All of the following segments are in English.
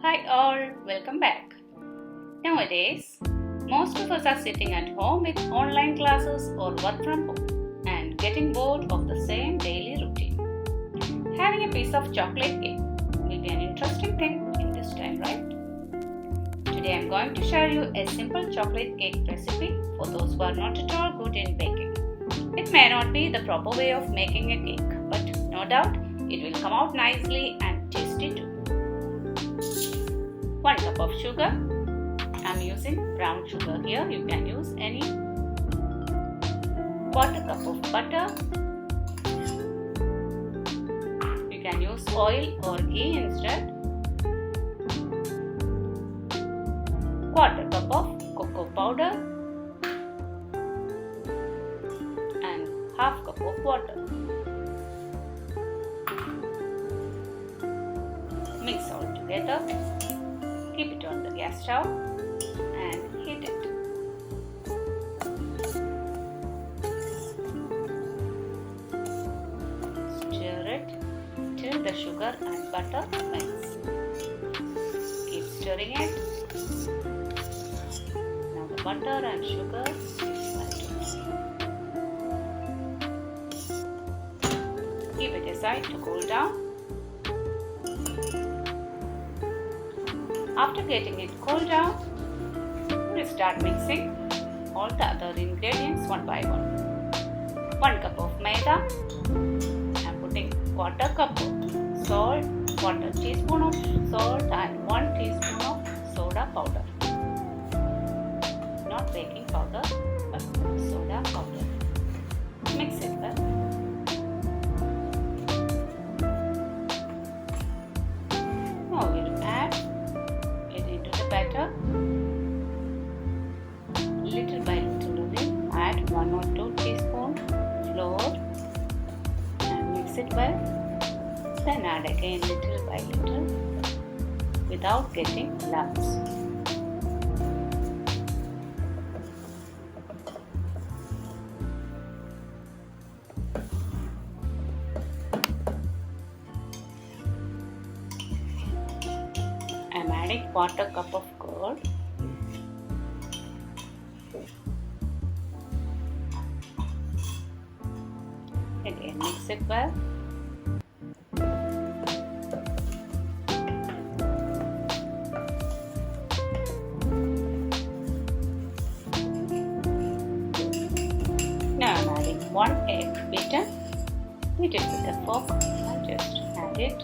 Hi all, welcome back. Nowadays, most of us are sitting at home with online classes or work from home and getting bored of the same daily routine. Having a piece of chocolate cake will be an interesting thing in this time, right? Today I'm going to share you a simple chocolate cake recipe for those who are not at all good in baking. It may not be the proper way of making a cake, but no doubt it will come out nicely and tasty too. 1 cup of sugar. I'm using brown sugar here. You can use any. 1/4 cup of butter. You can use oil or ghee instead. 1/4 cup of cocoa powder and 1/2 cup of water. Mix all together. Keep it on the gas stove and heat it. Stir it till the sugar and butter mix. Keep stirring it. Now the butter and sugar is melted. Keep it aside to cool down. After getting it cooled down, we'll start mixing all the other ingredients one by one. 1 cup of maida. I'm putting 1/4 cup of salt, 1/4 teaspoon of salt and 1 teaspoon of soda powder. Not baking powder, but soda powder. Mix it well. Now we'll add batter. Little by little only. Add 1 or 2 teaspoons flour and mix it well. Then add again little by little without getting lumps. I'm adding 1/4 cup of curd. Again mix it well. Now I'm adding 1 egg beaten. Beat it with a fork and just add it.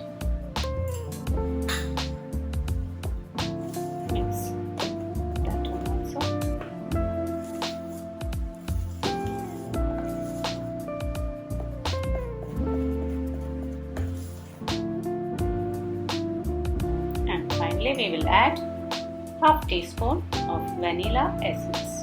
Finally, we will add 1/2 teaspoon of vanilla essence.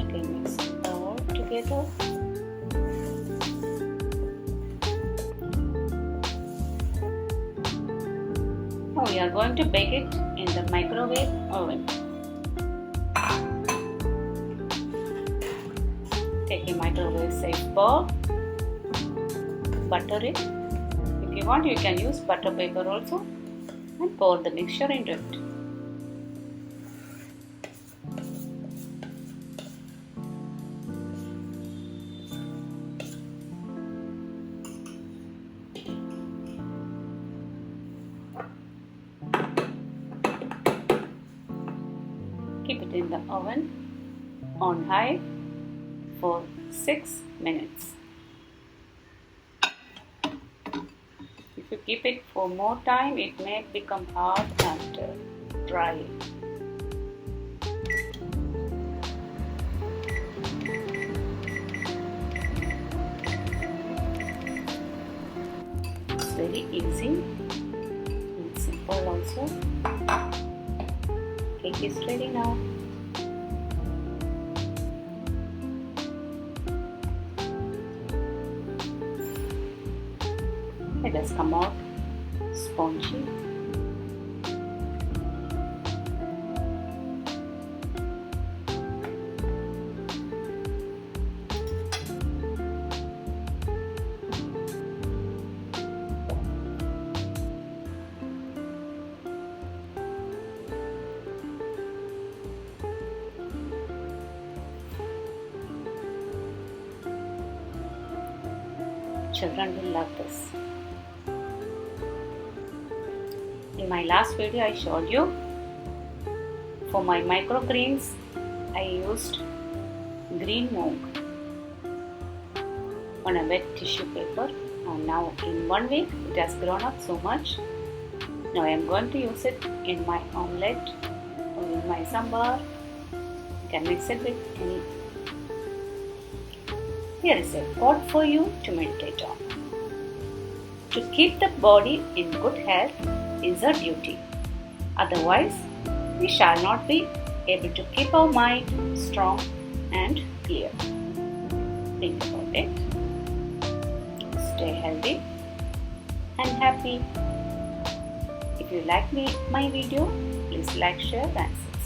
Okay, mix it all together. Now we are going to bake it in the microwave oven. Take a microwave safe bowl, butter it. If you want, you can use butter paper also, and pour the mixture into it. Keep it in the oven on high for 6 minutes. If you keep it for more time, it may become hard and dry. It's very easy and simple also. Cake is ready now. It has come out spongy. children will love this. In my last video I showed you, for my microgreens I used green moong on a wet tissue paper, and now in 1 week it has grown up so much. Now I am going to use it in my omelette or in my sambar. You can mix it with any. Here is a quote for you to meditate on. To keep the body in good health is a duty. Otherwise, we shall not be able to keep our mind strong and clear. Think about it. Stay healthy and happy. If you like my video, please like, share and subscribe.